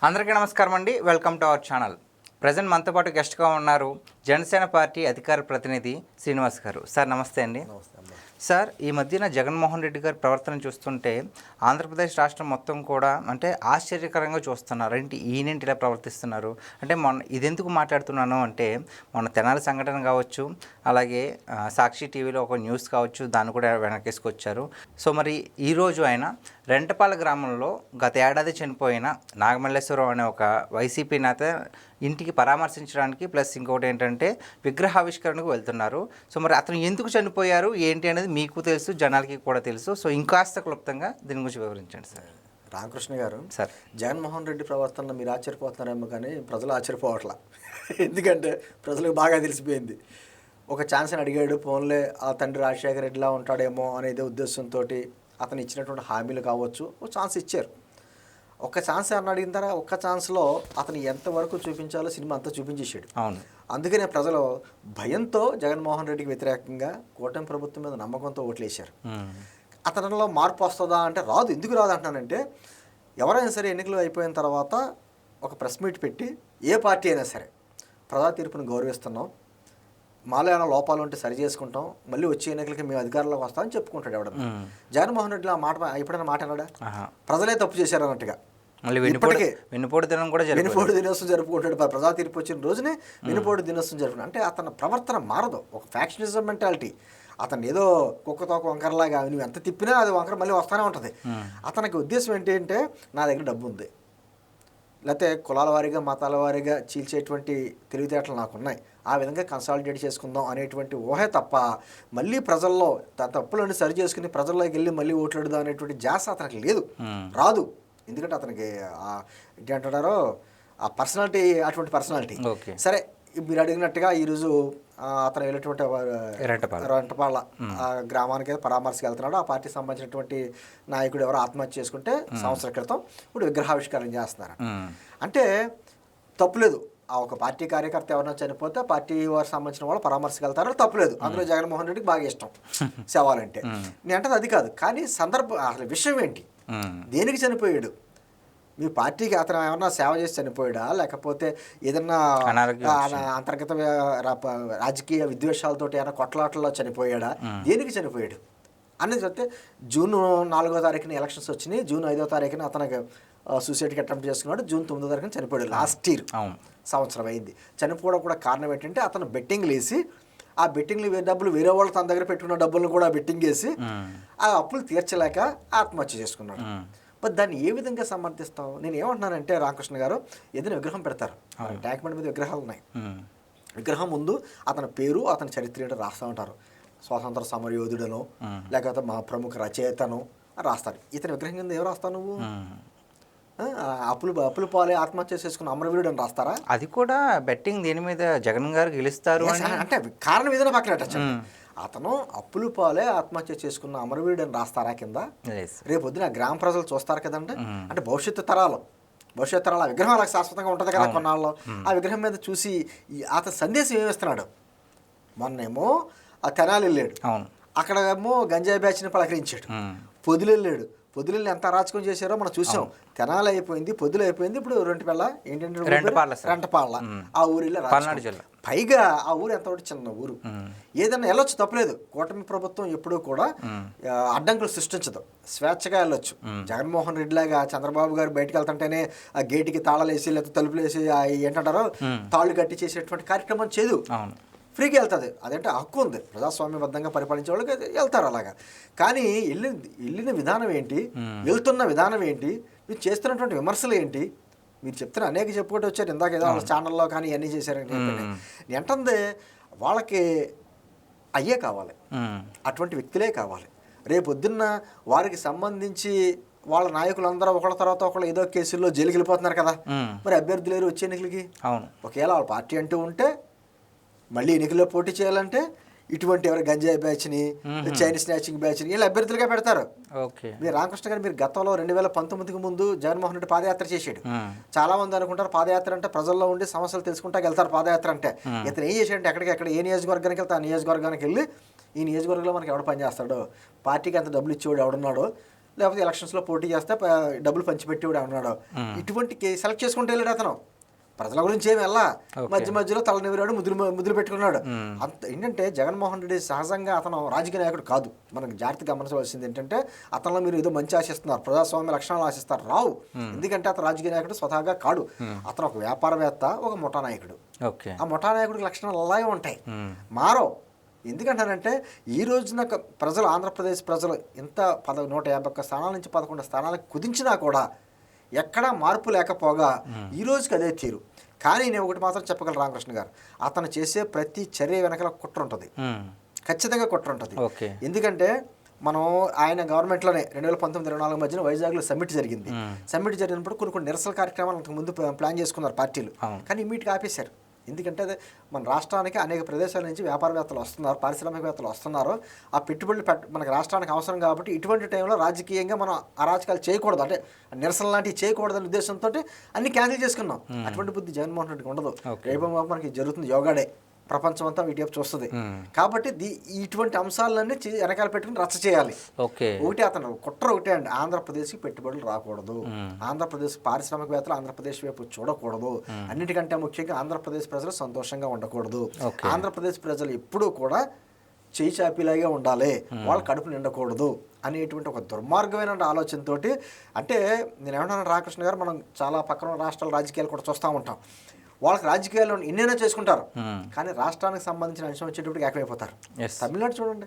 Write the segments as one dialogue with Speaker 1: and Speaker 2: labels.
Speaker 1: అందరికీ నమస్కారం అండి. Welcome to our channel. Present మనతో పాటు గెస్ట్గా ఉన్నారు జనసేన పార్టీ అధికార ప్రతినిధి శ్రీనివాస్ గారు. సార్ నమస్తే అండి. సార్, ఈ మధ్యన జగన్మోహన్ రెడ్డి గారి ప్రవర్తన చూస్తుంటే ఆంధ్రప్రదేశ్ రాష్ట్రం మొత్తం కూడా అంటే ఆశ్చర్యకరంగా చూస్తున్నారు. ఏంటి ఈయనేంటి ఇలా ప్రవర్తిస్తున్నారు అంటే ఇదెందుకు మాట్లాడుతున్నాను అంటే మొన్న తెనాలి సంఘటన కావచ్చు, అలాగే సాక్షి టీవీలో ఒక న్యూస్ కావచ్చు, దాన్ని కూడా వెనకేసుకొచ్చారు. సో మరి ఈరోజు ఆయన రెంటపాల గ్రామంలో గత ఏడాది చనిపోయిన నాగమల్లేశ్వరం అనే ఒక వైసీపీ నేత ఇంటికి పరామర్శించడానికి ప్లస్ ఇంకొకటి ఏంటంటే విగ్రహావిష్కరణకు వెళ్తున్నారు. సో మరి అతను ఎందుకు చనిపోయారు ఏంటి అనేది మీకు తెలుసు, జనాలకి కూడా తెలుసు. సో ఇంకాస్త క్లుప్తంగా దీని గురించి వివరించండి సార్.
Speaker 2: రామకృష్ణ గారు,
Speaker 1: సార్
Speaker 2: జగన్మోహన్ రెడ్డి ప్రవర్తన మీరు ఆశ్చర్యపోతున్నారేమో కానీ ప్రజలు ఆశ్చర్యపోవట్లా. ఎందుకంటే ప్రజలకు బాగా తెలిసిపోయింది. ఒక ఛాన్స్ అని అడిగాడు, ఫోన్లే ఆ తండ్రి రాజశేఖర రెడ్డిలా ఉంటాడేమో అనేది ఉద్దేశంతో అతను ఇచ్చినటువంటి హామీలు కావచ్చు, ఒక ఛాన్స్ ఇచ్చారు. ఒక్క ఛాన్స్ అని అడిగిన తర్వాత ఒక్క ఛాన్స్లో అతను ఎంతవరకు చూపించాలో సినిమా అంతా చూపించేసాడు.
Speaker 1: అవును.
Speaker 2: అందుకనే ప్రజలు భయంతో జగన్మోహన్ రెడ్డికి వ్యతిరేకంగా కూటమి ప్రభుత్వం మీద నమ్మకంతో ఓట్లేశారు. అతనిలో మార్పు వస్తుందా అంటే రాదు. ఎందుకు రాదు అంటున్నానంటే, ఎవరైనా సరే ఎన్నికలు అయిపోయిన తర్వాత ఒక ప్రెస్ మీట్ పెట్టి ఏ పార్టీ అయినా సరే ప్రజా తీర్పును గౌరవిస్తున్నాం, మాలో ఏమైనా లోపాలు ఉంటే సరి చేసుకుంటాం, మళ్ళీ వచ్చే ఎన్నికలకి మేము అధికారంలోకి వస్తామని చెప్పుకుంటాడు ఎవడన్నా. జగన్మోహన్ రెడ్డి ఆ మాట ఎప్పుడైనా మాట అన్నాడా? ప్రజలే తప్పు చేశారు అన్నట్టుగా. ఇప్పటికే
Speaker 1: వెన్నుపోటు
Speaker 2: దినోత్సవం జరుపుకుంటాడు. ప్రజా తీర్పు వచ్చిన రోజునే వెన్నుపోటు దినోత్సవం జరుపుకుంటాడు. అంటే అతని ప్రవర్తన మారదు. ఒక ఫ్యాక్షనిజం మెంటాలిటీ. అతను ఏదో కుక్కతోక వంకరలాగా నువ్వు ఎంత తిప్పినా అది వంకర మళ్ళీ వస్తూనే ఉంటుంది. అతనికి ఉద్దేశం ఏంటి అంటే, నా దగ్గర డబ్బు ఉంది, లేకపోతే కులాల వారీగా మతాల వారీగా చీల్చేటువంటి తెలివితేటలు నాకున్నాయి, ఆ విధంగా కన్సాలిడేట్ చేసుకుందాం అనేటువంటి ఊహే తప్ప మళ్ళీ ప్రజల్లో తప్పులను సరి చేసుకుని ప్రజల్లోకి వెళ్ళి మళ్ళీ ఓట్లాడుదాం అనేటువంటి జాస అతనికి లేదు, రాదు. ఎందుకంటే అతనికి ఏంటి అంటున్నారో ఆ పర్సనాలిటీ, అటువంటి పర్సనాలిటీ. సరే, మీరు అడిగినట్టుగా ఈరోజు అతను వెళ్ళినటువంటి రెంటపాళ్ళ గ్రామానికి పరామర్శకు వెళ్తున్నాడు. ఆ పార్టీకి సంబంధించినటువంటి నాయకుడు ఎవరో ఆత్మహత్య చేసుకుంటే సంవత్సరం క్రితం ఇప్పుడు విగ్రహావిష్కరణ చేస్తున్నారు. అంటే తప్పులేదు. ఆ ఒక పార్టీ కార్యకర్త ఎవరైనా చనిపోతే పార్టీ వారికి సంబంధించిన వాళ్ళు పరామర్శకు వెళ్తారో తప్పులేదు. అందులో జగన్మోహన్ రెడ్డికి బాగా ఇష్టం శవాలంటే. నేను అంటే అది కాదు, కానీ సందర్భం అసలు విషయం ఏంటి, దేనికి చనిపోయాడు? మీ పార్టీకి అతను ఏమన్నా సేవ చేసి చనిపోయాడా, లేకపోతే ఏదన్నా అంతర్గత రాజకీయ విద్వేషాలతో ఏమైనా కొట్లాటల్లో చనిపోయాడా, దేనికి చనిపోయాడు అనేది చెప్తే, జూన్ 4వ తారీఖున ఎలక్షన్స్ వచ్చినాయి, జూన్ 5వ తారీఖున అతనికి సూసైడ్కి అటెంప్ట్ చేసుకున్నాడు, జూన్ 9వ తారీఖున చనిపోయాడు. లాస్ట్ ఇయర్ సంవత్సరం అయింది. చనిపోవడం కూడా కారణం ఏంటంటే అతను బెట్టింగ్లు వేసి, ఆ బెట్టింగ్లు డబ్బులు వేరే వాళ్ళు తన దగ్గర పెట్టుకున్న డబ్బులను కూడా బెట్టింగ్ వేసి ఆ అప్పులు తీర్చలేక ఆత్మహత్య చేసుకున్నాడు. మరి దాన్ని ఏ విధంగా సమర్థిస్తావు? నేను ఏమంటున్నానంటే, రామకృష్ణ గారు, ఏదైనా విగ్రహం పెడతారు, ట్యాంక్ బండ్ మీద విగ్రహాలు ఉన్నాయి, విగ్రహం ముందు అతని పేరు అతని చరిత్ర ఏంటో రాస్తూ ఉంటారు. స్వాతంత్ర సమరయోధుడను లేకపోతే మా ప్రముఖ రచయితను రాస్తారు. ఇతని విగ్రహం కింద ఏం రాస్తావు నువ్వు? అప్పులు పాలే ఆత్మహత్య చేసుకున్న అమరవీరుడు అని రాస్తారా?
Speaker 1: అది కూడా బెట్టింగ్ దేని మీద జగన్ గారు గెలుస్తారు
Speaker 2: అంటే కారణం ఏదైనా పక్కన అతను అప్పులు పాలే ఆత్మహత్య చేసుకున్న అమరవీరుడు అని రాస్తారా కింద? రేపు పొద్దున గ్రామ ప్రజలు చూస్తారు కదండి. అంటే భవిష్యత్తు తరాలు ఆ విగ్రహం అలా శాశ్వతంగా ఉంటుంది కదా కొన్నాళ్ళు. ఆ విగ్రహం మీద చూసి అతని సందేశం ఏమిస్తున్నాడు? మొన్నేమో ఆ తెనాలి వెళ్ళాడు, అక్కడేమో గంజాయి బ్యాచ్ని పలకరించాడు. పొదిలి వెళ్ళాడు, పొదిలి ఎంత అరాచకం చేశారో మనం చూసాం. తెనాలి అయిపోయింది, పొద్దులు అయిపోయింది, ఇప్పుడు రెంటపాళ్ళ ఆ ఊరిలో. పైగా ఆ ఊరు ఎంత చిన్న ఊరు, ఏదైనా వెళ్ళొచ్చు, తప్పలేదు. కూటమి ప్రభుత్వం ఎప్పుడూ కూడా అడ్డంకులు సృష్టించదు, స్వేచ్ఛగా వెళ్ళొచ్చు. జగన్మోహన్ రెడ్డి లాగా చంద్రబాబు గారు బయటకు వెళ్తుంటేనే ఆ గేటుకి తాళాలు వేసి లేకపోతే తలుపులు వేసి ఏంటంటారో తాళ్ళు కట్టి చేసేటువంటి కార్యక్రమం చేయదు. ఫ్రీగా వెళ్తుంది, అదంటే హక్కు ఉంది. ప్రజాస్వామ్యబద్ధంగా పరిపాలించే వాళ్ళకి వెళ్తారు అలాగా. కానీ వెళ్ళిన విధానం ఏంటి, వెళ్తున్న విధానం ఏంటి, మీరు చేస్తున్నటువంటి విమర్శలు ఏంటి? మీరు చెప్తున్న అనేక చెప్పుకుంటూ వచ్చారు ఇందాక, ఏదో వాళ్ళ ఛానల్లో కానీ ఇవన్నీ చేశారని ఏంటంటే, వాళ్ళకి అయ్యే కావాలి, అటువంటి వ్యక్తులే కావాలి. రేపు పొద్దున్న వారికి సంబంధించి వాళ్ళ నాయకులందరూ ఒకళ్ళ తర్వాత ఒకళ్ళు ఏదో కేసుల్లో జైలుకి వెళ్ళిపోతున్నారు కదా. మరి అభ్యర్థులు లేరు వచ్చే ఎన్నికలకి. ఒకవేళ వాళ్ళ పార్టీ అంటూ ఉంటే మళ్ళీ ఎన్నికల్లో పోటీ చేయాలంటే ఇటువంటి ఎవరు గంజాయి బ్యాచ్ని, చైన్ స్నాచింగ్ బ్యాచ్ని వీళ్ళు అభ్యర్థులుగా పెడతారు. మీరు రామకృష్ణ గారు, మీరు గతంలో 2019కి ముందు జగన్మోహన్ రెడ్డి పాదయాత్ర చేశాడు. చాలా మంది అనుకుంటారు పాదయాత్ర అంటే ప్రజల్లో ఉండి సమస్యలు తెలుసుకుంటా వెళ్తారు పాదయాత్ర అంటే. ఇతను ఏం చేశాడంటే ఎక్కడికెక్కడ ఏ నియోజకవర్గానికి వెళ్తే ఆ నియోజకవర్గానికి వెళ్ళి ఈ నియోజకవర్గంలో మనకి ఎవడు పనిచేస్తాడో, పార్టీకి ఎంత డబ్బులు ఇచ్చేవాడు ఎవడున్నాడో, లేకపోతే ఎలక్షన్స్లో పోటీ చేస్తే డబ్బులు పంచిపెట్టేవాడు ఉన్నాడు. ఇటువంటి సెలెక్ట్ చేసుకుంటే వెళ్ళాడు అతను. ప్రజల గురించి ఏమి వెళ్ళా, మధ్య మధ్యలో తల నివరాడు, ముద్దులు పెట్టుకున్నాడు. అంత ఏంటంటే జగన్మోహన్ రెడ్డి సహజంగా అతను రాజకీయ నాయకుడు కాదు. మనకు జాగ్రత్తగా గమనించవలసింది ఏంటంటే అతనిలో మీరు ఏదో మంచి ఆశిస్తున్నారు, ప్రజాస్వామ్య లక్షణాలు ఆశిస్తారు, రావు. ఎందుకంటే అతను రాజకీయ నాయకుడు స్వతహాగా కాడు. అతను ఒక వ్యాపారవేత్త, ఒక ముఠా నాయకుడు. ఆ ముఠా నాయకుడికి లక్షణాలు అలాగే ఉంటాయి, మారో. ఎందుకంటానంటే ఈ రోజున ప్రజలు, ఆంధ్రప్రదేశ్ ప్రజలు ఇంత 151 స్థానాల నుంచి 11 స్థానాలకు కుదించినా కూడా ఎక్కడా మార్పు లేకపోగా ఈ రోజుకి అదే తీరు. కానీ నేను ఒకటి మాత్రం చెప్పగలను రామకృష్ణ గారు, అతను చేసే ప్రతి చర్య వెనకాల కుట్ర ఉంటుంది, ఖచ్చితంగా కుట్ర ఉంటుంది. ఎందుకంటే మనం ఆయన గవర్నమెంట్లోనే 2019-24 మధ్యన వైజాగ్లో సమ్మిట్ జరిగింది. సమ్మిట్ జరిగినప్పుడు కొన్ని నిరసన కార్యక్రమాలు అంతకు ముందు ప్లాన్ చేసుకున్నారు పార్టీలు, కానీ ఇమ్మీడియట్గా ఆపేశారు. ఎందుకంటే అదే మన రాష్ట్రానికి అనేక ప్రదేశాల నుంచి వ్యాపారవేత్తలు వస్తున్నారు, పారిశ్రామికవేత్తలు వస్తున్నారు. ఆ పెట్టుబడులు మనకి రాష్ట్రానికి అవసరం కాబట్టి ఇటువంటి టైంలో రాజకీయంగా మనం అరాచకాలు చేయకూడదు, అంటే నిరసన లాంటివి చేయకూడదనే ఉద్దేశంతో అన్ని క్యాన్సిల్ చేసుకున్నాం. అటువంటి బుద్ధి జగన్మోహన్ రెడ్డికి ఉండదు. రేపు మనకి జరుగుతుంది యోగాడే, ప్రపంచం అంతా వీటి చూస్తుంది. కాబట్టి ఇటువంటి అంశాలన్నీ వెనకాల పెట్టుకుని రచ్చ చేయాలి. ఒకటి అతను కుట్ర ఒకటే అండి, ఆంధ్రప్రదేశ్కి పెట్టుబడులు రాకూడదు, ఆంధ్రప్రదేశ్ పారిశ్రామికవేత్తలు ఆంధ్రప్రదేశ్ వైపు చూడకూడదు, అన్నిటికంటే ముఖ్యంగా ఆంధ్రప్రదేశ్ ప్రజలు సంతోషంగా ఉండకూడదు, ఆంధ్రప్రదేశ్ ప్రజలు ఎప్పుడూ కూడా చేయి చాపిలాగే ఉండాలి, వాళ్ళ కడుపు నిండకూడదు అనేటువంటి ఒక దుర్మార్గమైన ఆలోచనతో. అంటే నేను ఏమంటున్నాను రామకృష్ణ గారు, మనం చాలా పక్కన రాష్ట్రాల రాజకీయాలు కూడా చూస్తూ ఉంటాం. వాళ్ళకి రాజకీయాల్లో ఎన్నైనా చేసుకుంటారు, కానీ రాష్ట్రానికి సంబంధించిన అంశం వచ్చేటప్పటికి ఏకమైపోతారు. తమిళనాడు చూడండి,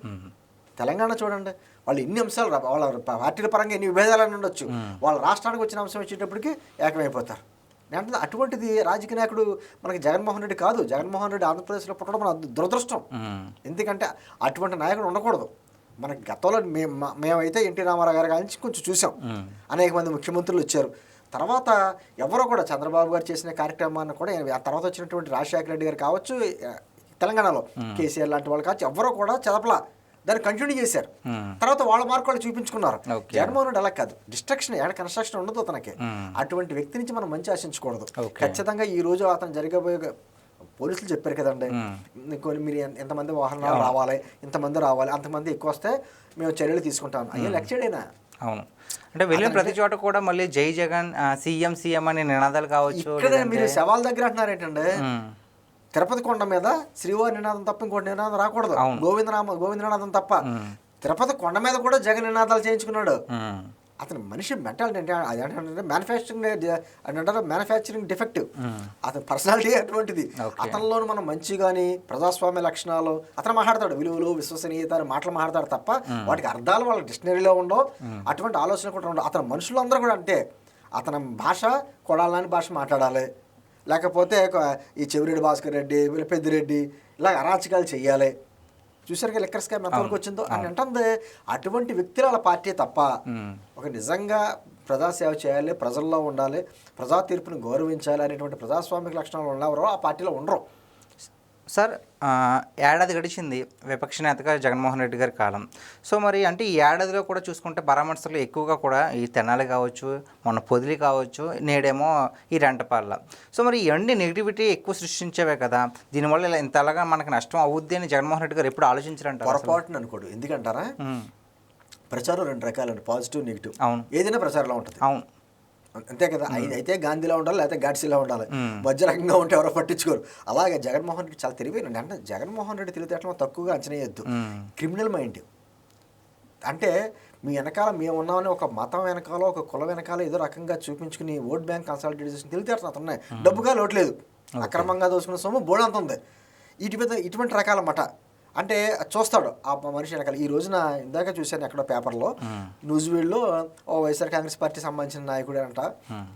Speaker 2: తెలంగాణ చూడండి, వాళ్ళు ఎన్ని అంశాలు, వాళ్ళ పార్టీల పరంగా ఎన్ని విభేదాలు ఉండొచ్చు, వాళ్ళ రాష్ట్రానికి వచ్చిన అంశం వచ్చేటప్పటికి ఏకమైపోతారు. అంటే అటువంటిది రాజకీయ నాయకుడు మనకి జగన్మోహన్ రెడ్డి కాదు. జగన్మోహన్ రెడ్డి ఆంధ్రప్రదేశ్లో పుట్టడం మన దురదృష్టం. ఎందుకంటే అటువంటి నాయకుడు ఉండకూడదు. మనకి గతంలో మేమైతే ఎన్టీ రామారావు గారి నుంచి కొంచెం చూసాం, అనేక మంది ముఖ్యమంత్రులు వచ్చారు. తర్వాత ఎవరో కూడా చంద్రబాబు గారు చేసిన కార్యక్రమాన్ని కూడా, ఆ తర్వాత వచ్చినటువంటి రాజశేఖర రెడ్డి గారు కావచ్చు, తెలంగాణలో కేసీఆర్ లాంటి వాళ్ళు కావచ్చు, ఎవరో కూడా చదపలా, దాన్ని కంటిన్యూ చేశారు. తర్వాత వాళ్ళ మార్కు వాళ్ళు చూపించుకున్నారు. జగన్మోహన్ రెడ్డి అలా కాదు, డిస్ట్రక్షన్, ఎక్కడ కన్స్ట్రక్షన్ ఉండదు అతనికి. అటువంటి వ్యక్తి నుంచి మనం మంచి ఆశించకూడదు. ఖచ్చితంగా ఈ రోజు అతను జరగబోయే, పోలీసులు చెప్పారు కదండి, మీరు ఎంతమంది వాహనాలు రావాలి, ఇంతమంది రావాలి, అంతమంది ఎక్కువ వస్తే మేము చర్యలు తీసుకుంటాం. అయ్యో లెక్చర్డేనా?
Speaker 1: అవును, అంటే వెళ్ళిన ప్రతి చోట కూడా మళ్ళీ జై జగన్, సీఎం అనే నినాదాలు కావచ్చు.
Speaker 2: ఇక్కడ మీరు శవాల దగ్గర అంటున్నారు ఏంటంటే, తిరుపతి కొండ మీద శ్రీవారి నినాదం తప్ప ఇంకోటి నినాదం రాకూడదు, గోవిందనాథం తప్ప. తిరుపతి కొండ మీద కూడా జగన్ నినాదాలు చేయించుకున్నాడు. అతని మనిషి మెంటాలిటీ అంటే అదేంటంటే మ్యానుఫ్యాక్చరింగ్ డిఫెక్టివ్. అతని పర్సనాలిటీ అటువంటిది. అతనిలోనూ మనం మంచి కానీ ప్రజాస్వామ్య లక్షణాలు, అతను మాట్లాడతాడు, విలువలు, విశ్వసనీయత అని మాటలు మాట్లాడతాడు తప్ప వాటికి అర్థాలు వాళ్ళ డిక్షనరీలో ఉండవు, అటువంటి ఆలోచన కూడా ఉండవు. అతని మనుషులు అందరూ కూడా అంటే అతని భాష కొడాలని భాష మాట్లాడాలి, లేకపోతే ఈ చెవిరెడ్డి భాస్కర్ రెడ్డి, పెద్దిరెడ్డి ఇలా అరాచకాలు చెయ్యాలి. చూసారుగా లిక్కర్ స్కామ్ ఎంతవరకు వచ్చిందో అని అంటుంది. అటువంటి వ్యక్తుల పార్టీ తప్ప ఒక నిజంగా ప్రజాసేవ చేయాలి, ప్రజల్లో ఉండాలి, ప్రజా తీర్పును గౌరవించాలి అనేటువంటి ప్రజాస్వామిక లక్షణాలు ఉన్నవారో ఆ పార్టీలో ఉండరు.
Speaker 1: సార్, ఏడాది గడిచింది విపక్ష నేతగా జగన్మోహన్ రెడ్డి గారి కాలం. సో మరి అంటే ఈ ఏడాదిలో కూడా చూసుకుంటే పరామర్శలు ఎక్కువగా కూడా ఈ తెనాలి కావచ్చు, మొన్న పొదిలి కావచ్చు, నేడేమో ఈ రెంటపాళ్ళ. సో మరి ఇవన్నీ నెగిటివిటీ ఎక్కువ సృష్టించేవే కదా, దీనివల్ల ఇలా ఇంతలాగా మనకు నష్టం అవుద్ది అని జగన్మోహన్ రెడ్డి గారు ఎప్పుడు ఆలోచించారంట?
Speaker 2: పొరపాటును అనుకోడు. ఎందుకంటారా, ప్రచారం 2 రకాలండి, పాజిటివ్, నెగిటివ్.
Speaker 1: అవును,
Speaker 2: ఏదైనా ప్రచారంలో ఉంటుంది.
Speaker 1: అవును,
Speaker 2: అంతే కదా. అయితే గాంధీలా ఉండాలి, లేకపోతే గాడ్సీలా ఉండాలి, మధ్య రకంగా ఉంటే ఎవరో పట్టించుకోరు. అలాగే జగన్మోహన్ రెడ్డి చాలా తెలివైన, అంటే జగన్మోహన్ రెడ్డి తెలివితేటలు తక్కువగా అంచనా వేయద్దు. క్రిమినల్ మైండ్ అంటే మీ వెనకాల మేము ఉన్నామని ఒక మతం వెనకాల, ఒక కుల వెనకాల ఏదో రకంగా చూపించుకుని ఓట్ బ్యాంక్ కన్సల్టేషన్ తెలివితేటలు అతను ఉన్నాయి. డబ్బుగా లోట్లేదు, అక్రమంగా దోసుకున్న సొమ్ము బోడంత ఉంది. ఇటువంటి రకాల మాట అంటే చూస్తాడు ఆ మనిషి వెనకాల. ఈ రోజున ఇందాక చూశాను ఎక్కడో పేపర్లో, న్యూజివీడ్లో ఓ వైఎస్ఆర్ కాంగ్రెస్ పార్టీ సంబంధించిన నాయకుడు అంట,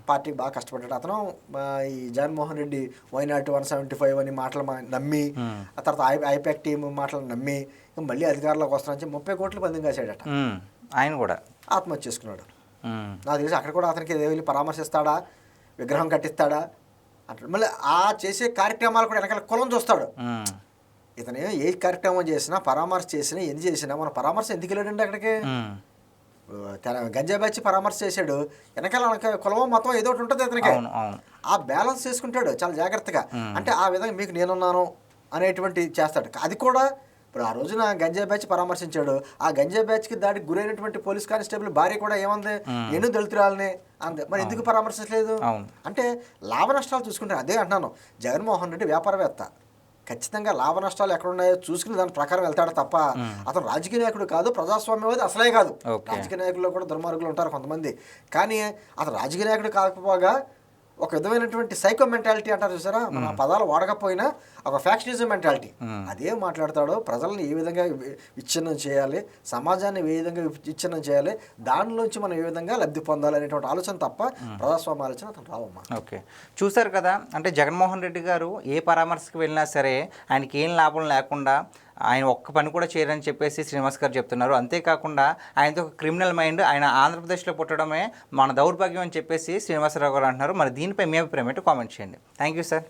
Speaker 2: పార్టీకి బాగా కష్టపడ్డాడు. అతను ఈ జగన్మోహన్ రెడ్డి వైనాట్ 175 అని మాటలు నమ్మి, ఆ తర్వాత ఐపాక్ టీం మాటలు నమ్మి మళ్ళీ అధికారంలోకి వస్తానని 30 కోట్లు పందెం కాసాడట.
Speaker 1: ఆయన కూడా
Speaker 2: ఆత్మహత్య చేసుకున్నాడు. నాకు తెలిసి అక్కడ కూడా అతనికి వెళ్ళి పరామర్శిస్తాడా, విగ్రహం కట్టిస్తాడా అంటాడు. మళ్ళీ ఆ చేసే కార్యక్రమాలు కూడా వెనకాల కులం చూస్తాడు. ఇతను ఏ కార్యక్రమం చేసినా, పరామర్శ చేసినా, ఎన్ని చేసినా, మన పరామర్శ ఎందుకు వెళ్ళాడండి అక్కడికి? గంజా బ్యాచ్ పరామర్శ చేశాడు, వెనకాల కులమో మతం ఏదో ఒకటి ఉంటుంది అతనికి. ఆ బ్యాలెన్స్ చేసుకుంటాడు చాలా జాగ్రత్తగా. అంటే ఆ విధంగా మీకు నేనున్నాను అనేటువంటి చేస్తాడు. అది కూడా ఇప్పుడు ఆ రోజున గంజాయి బ్యాచ్ పరామర్శించాడు. ఆ గంజాయి బ్యాచ్కి దాడికి గురైనటువంటి పోలీస్ కానిస్టేబుల్ భార్య కూడా ఏమంది, నేను దళితురాలనే అంతే. మరి ఎందుకు పరామర్శించలేదు? అంటే లాభ నష్టాలు చూసుకుంటే అదే అంటున్నాను. జగన్మోహన్ రెడ్డి వ్యాపారవేత్త, ఖచ్చితంగా లాభ నష్టాలు ఎక్కడున్నాయో చూసుకుని దాని ప్రకారం వెళ్తాడు తప్ప అతను రాజకీయ నాయకుడు కాదు, ప్రజాస్వామ్యవాది అసలే కాదు. రాజకీయ నాయకుల్లో కూడా దుర్మార్గులు ఉంటారు కొంతమంది, కానీ అతను రాజకీయ నాయకుడు కాకపోగా ఒక విధమైనటువంటి సైకో మెంటాలిటీ అంటారు చూసారా, మన పదాలు వాడకపోయినా ఒక ఫ్యాక్షనిజం మెంటాలిటీ. అదేం మాట్లాడతాడో, ప్రజల్ని ఏ విధంగా విచ్ఛిన్నం చేయాలి, సమాజాన్ని ఏ విధంగా విచ్ఛిన్నం చేయాలి, దానిలోంచి మనం ఏ విధంగా లబ్ధి పొందాలి అనేటువంటి ఆలోచన తప్ప ప్రజాస్వామ్య ఆలోచన అతను రావమ్మా.
Speaker 1: ఓకే, చూసారు కదా, అంటే జగన్మోహన్ రెడ్డి గారు ఏ పరామర్శకు వెళ్ళినా సరే ఆయనకి ఏం లాభం లేకుండా ఆయన ఒక్క పని కూడా చేయరని చెప్పేసి శ్రీనివాస్ గారు చెప్తున్నారు. అంతేకాకుండా ఆయనతో ఒక క్రిమినల్ మైండ్, ఆయన ఆంధ్రప్రదేశ్లో పుట్టడమే మన దౌర్భాగ్యం అని చెప్పేసి శ్రీనివాసరావు గారు అంటున్నారు. మరి దీనిపై మీ అభిప్రాయం ఏంటో కామెంట్ చేయండి. Thank you sir.